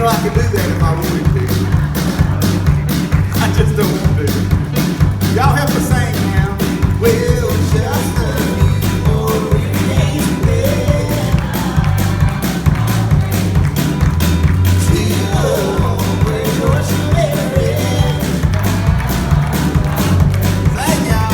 know I could do that if I wanted to. I just don't want to. Y'all help us sing now. Well, just a little remains there. Till where you're sleeping. Thank y'all.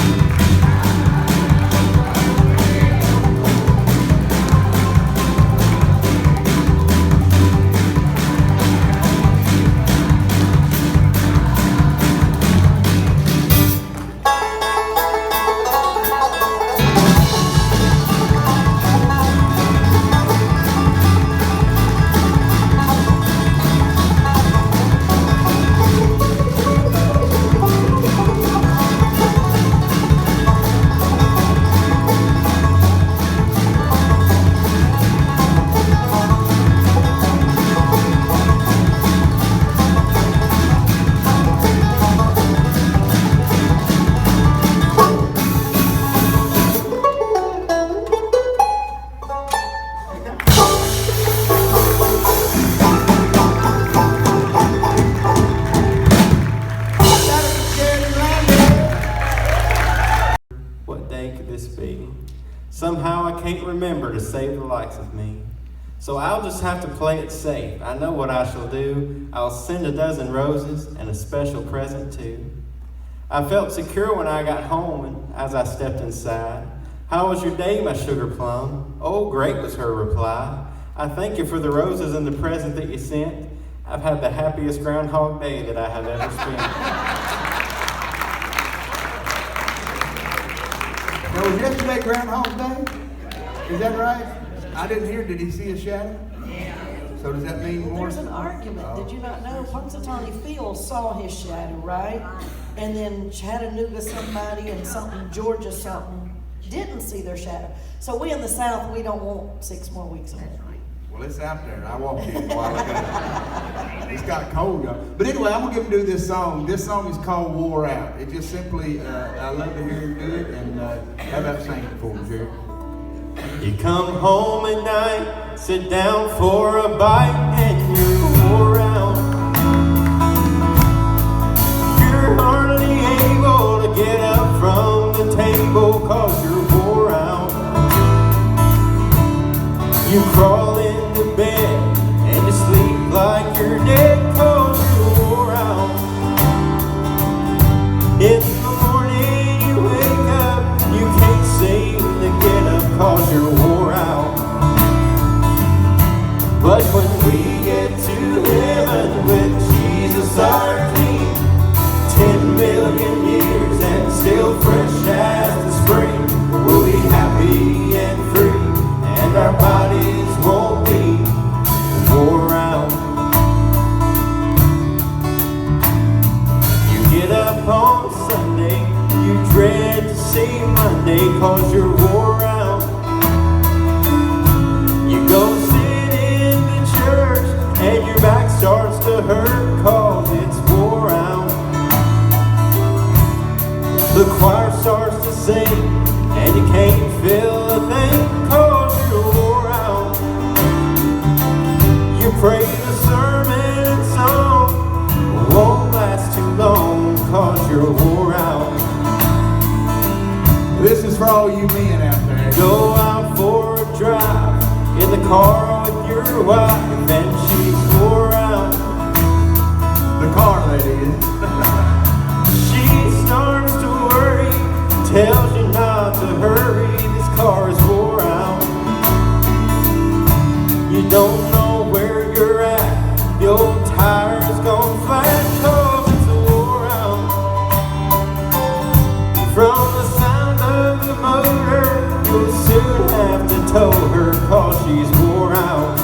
Somehow I can't remember to save the likes of me. So I'll just have to play it safe. I know what I shall do. I'll send a dozen roses and a special present too. I felt secure when I got home and as I stepped inside. How was your day, my sugar plum? Oh, great was her reply. I thank you for the roses and the present that you sent. I've had the happiest Groundhog Day that I have ever spent. Now, was yesterday Groundhog Day? Is that right? I didn't hear. Did he see a shadow? Yeah. So does that mean more? There's an argument. Did you not know? Punxsutawney Phil saw his shadow, right? And then Chattanooga somebody and something, Georgia something, didn't see their shadow. So we in the South, we don't want 6 more weeks of it. Well, it's out there. I walked in a while ago. It's got cold, y'all. But anyway, I'm going to get him to do this song. This song is called Wore Out. It just simply, I love to hear him do it. And how about singing it for me, Sheri? You come home at night, sit down for a bite, and you're wore out. You're hardly able to get up from the table 'cause you're wore out. You crawl into bed and you sleep like you're dead 'cause you're wore out. In the morning you wake up, you can't seem to get up 'cause you're wore out. But when we get to heaven with Jesus our King, 10 million years and still fresh as the spring, we'll be happy and free, and our bodies won't be wore out. You get up on Sunday, you dread to see Monday 'cause you're wore out. You go sit in the church and your back starts to hurt 'cause it's wore out. The choir starts to sing and you can't feel a thing 'cause you're wore out. You pray the sermon and song won't last too long 'cause you're wore out. This is for all you men out there. Go out for a drive in the car with your wife and she's wore out. The car, that is. She starts to worry, tells you not to hurry, this car is wore out. You don't know where you're at, the old tire's gone flat 'cause it's wore out. From the sound of the motor, you'll soon have to tow her 'cause she's wore out.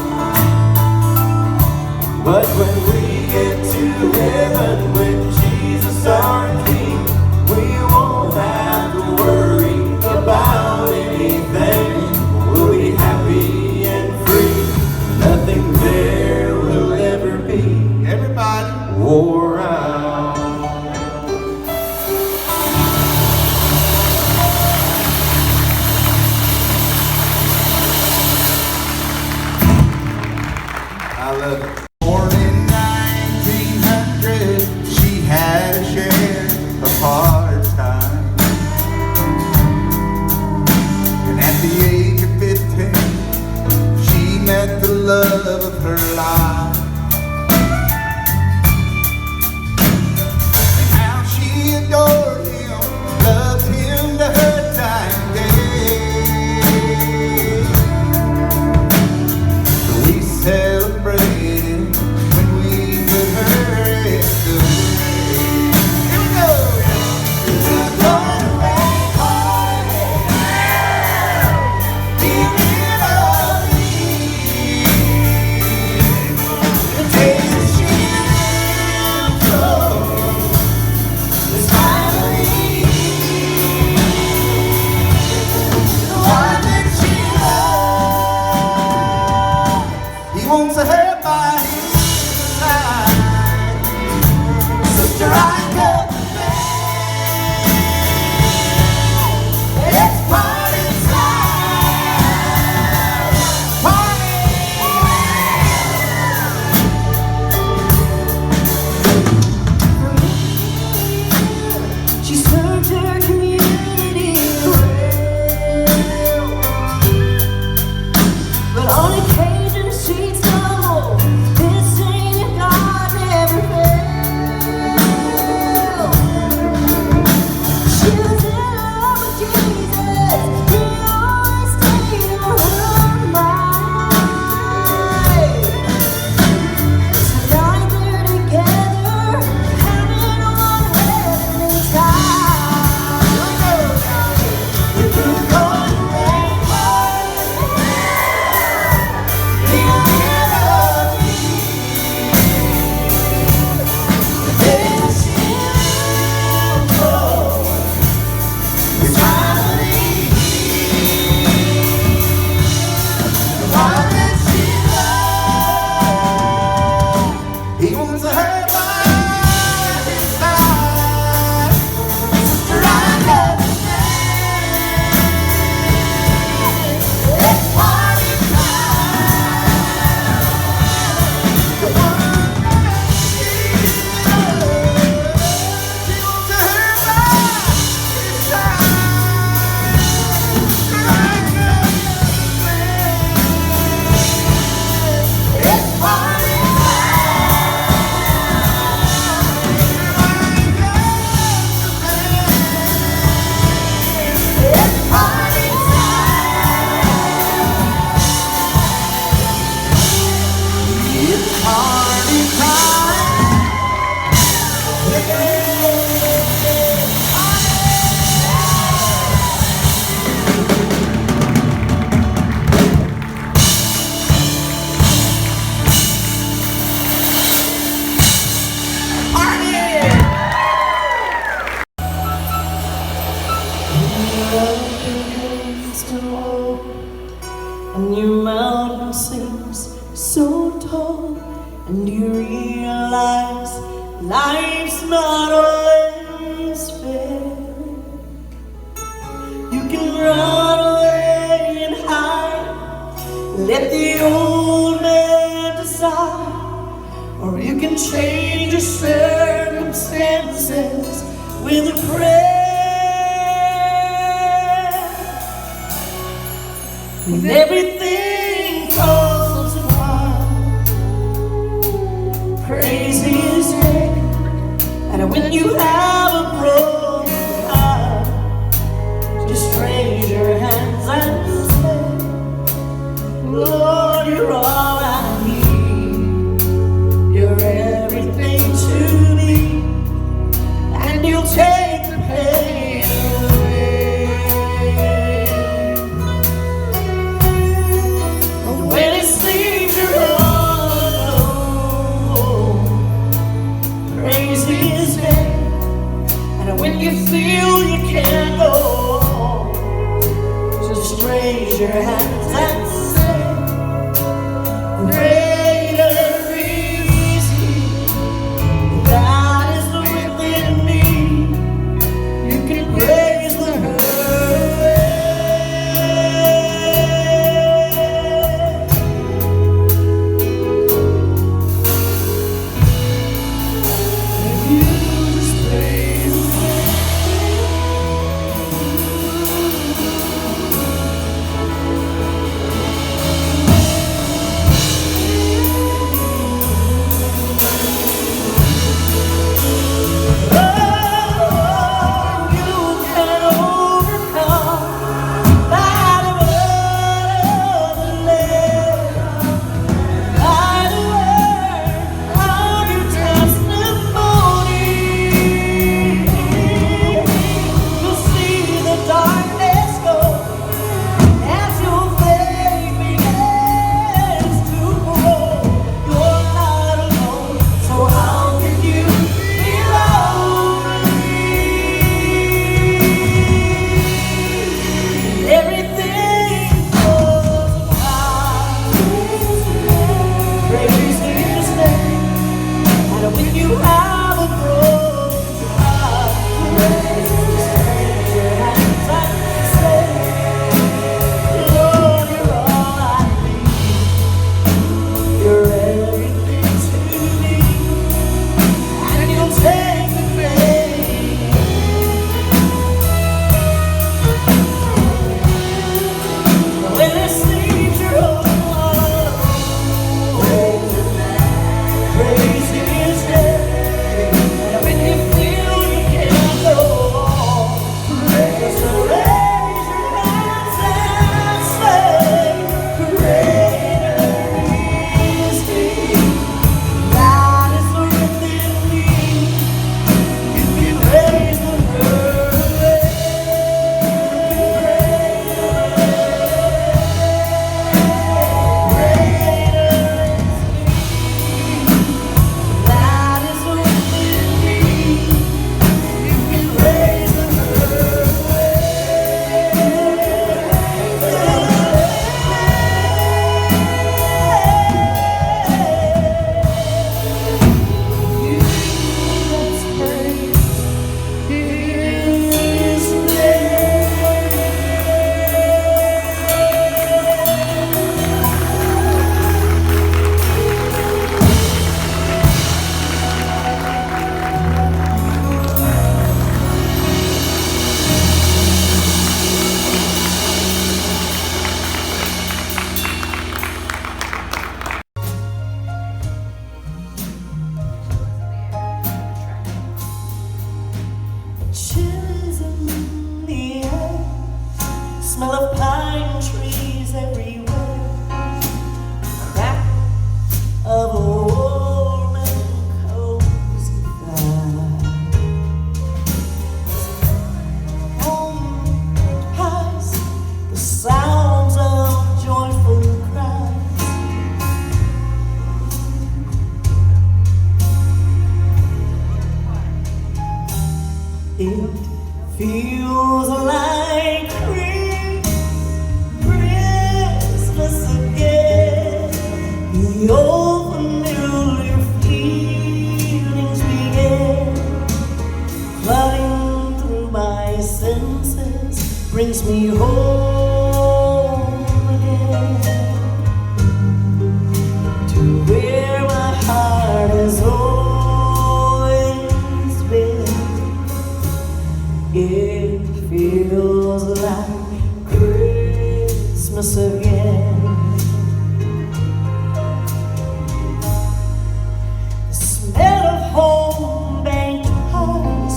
But when we get to heaven with Jesus our King, we won't have to worry about anything. We'll be happy and free. Nothing there will ever be Everybody. wore out. I love it. Morning love of her life. And how she adored him, loved him to her dying day. We celebrated when we put her in the grave. Here we go. It's gonna rain hard, giving up me. The day that she lived for is finally the one that she loved. He wants her by his side. Sister, I got the bed. It's party time. Party. She served her community well, but on occasion she'd stumble. This same God never failed. She was in love with Jesus. He always stayed on her mind. Tonight they're together, having one heavenly time. If you go to rainbow, he'll never be. Then she'll go. It's finally the one that she loved. He wants her by his side. Sister, I got the bed. It's party time. The one that she loved. He wants her by his side. It's party time. It's party time. It's party time. And your mountain seems so tall, and you realize life's not always fair. You can run away and hide, let the old man decide, or you can change your circumstances with a prayer. When everything falls apart, praise His name. And when you have a broken heart, just raise your hands and say, Lord, you're all I need. You're everything to me, and you'll take the pain away. old familiar feelings began, flooding through my senses, brings me home again, to where my heart has always been. It feels like Christmas again. The smell of home-baked pies,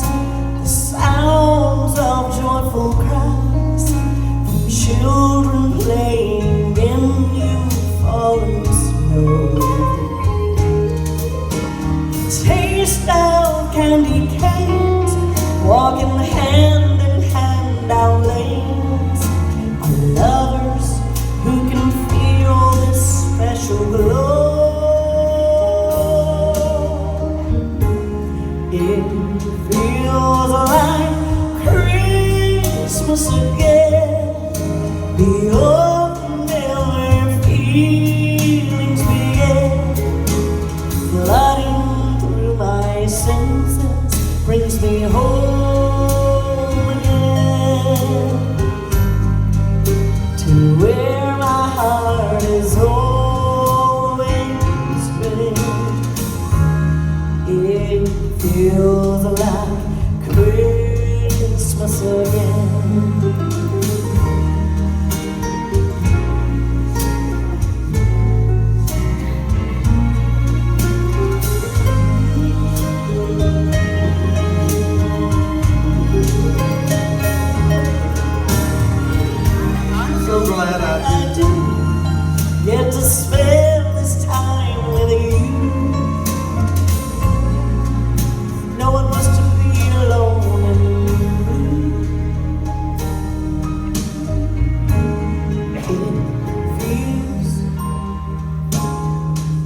the sounds of joyful cries from children playing in new-fallen snow. The taste of candy canes, walking hand in hand down lanes, are lovers who can feel this special glow. It feels like Christmas again. The old familiar feelings begin, flooding through my senses, brings me home again, to where my heart has always been. It feels like Christmas again. So glad I I do get to spend this time with you. No one wants to be alone and blue. It feels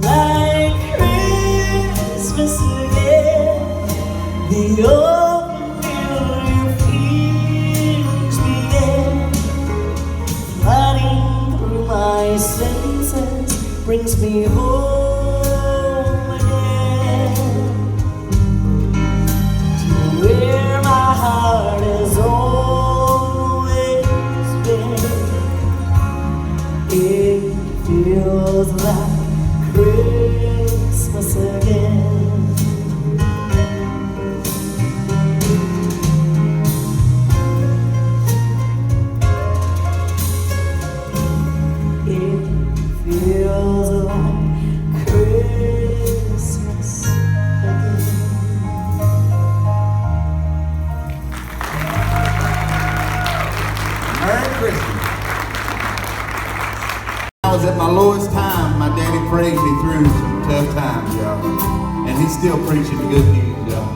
like Christmas again. The old familiar feelings begin, flooding through my senses, brings me home again, to where my heart has always been. It feels like Christmas again. It feels like Christmas again. Merry Christmas. I was at my lowest time. My daddy prayed me through some tough times, y'all. And he's still preaching the good news, y'all.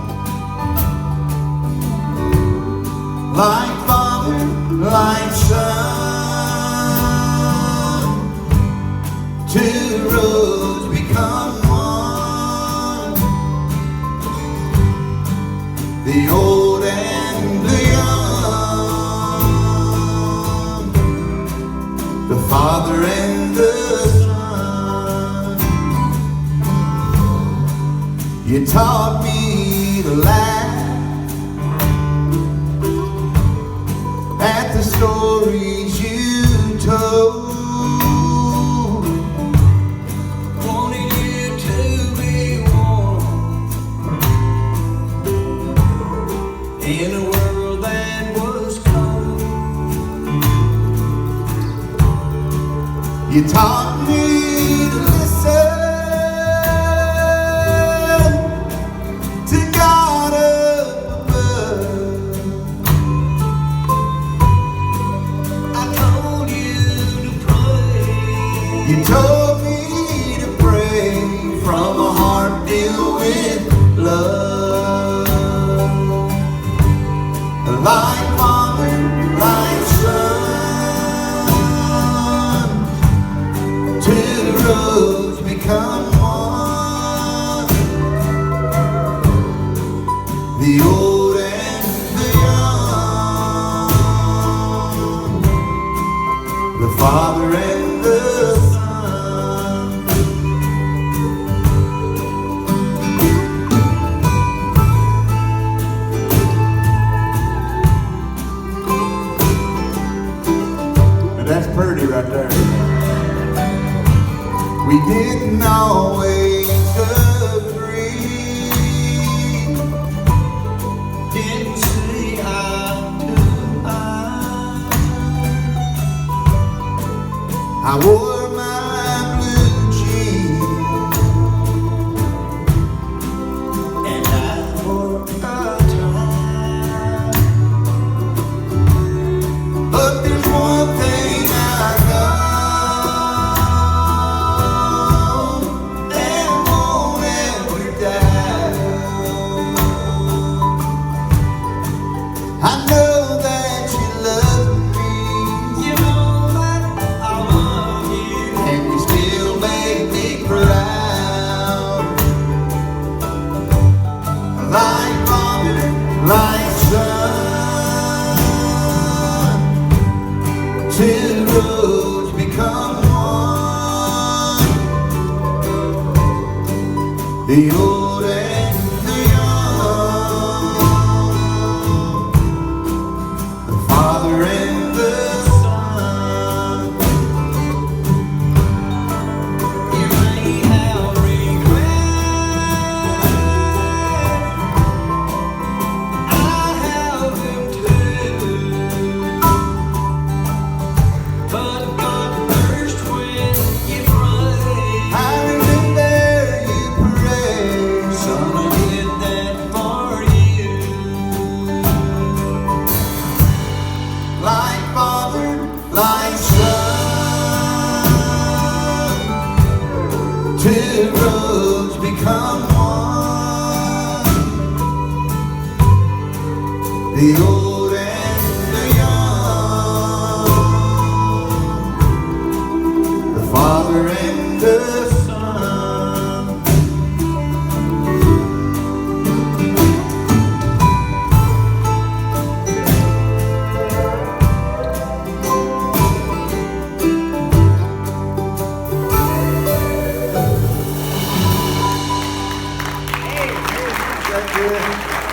Like father, like son, two roads become one. The old and the young, the father and the son. You taught me to laugh at the stories you told. Wanted you to be warm in a world that was cold. You taught me to listen to God up above. I told you to pray. You told me to pray from a heart filled with love. Like father, like son, two roads become one. The old and the young, the father and the son. the old and the young, the Father and the Son. You may have regret, I have them too, but God first when you pray. I remember you prayed, son, I did that for you. Like Father, like Son, two roads become one, the old and the young, the Father and the Son. Hey, that's good.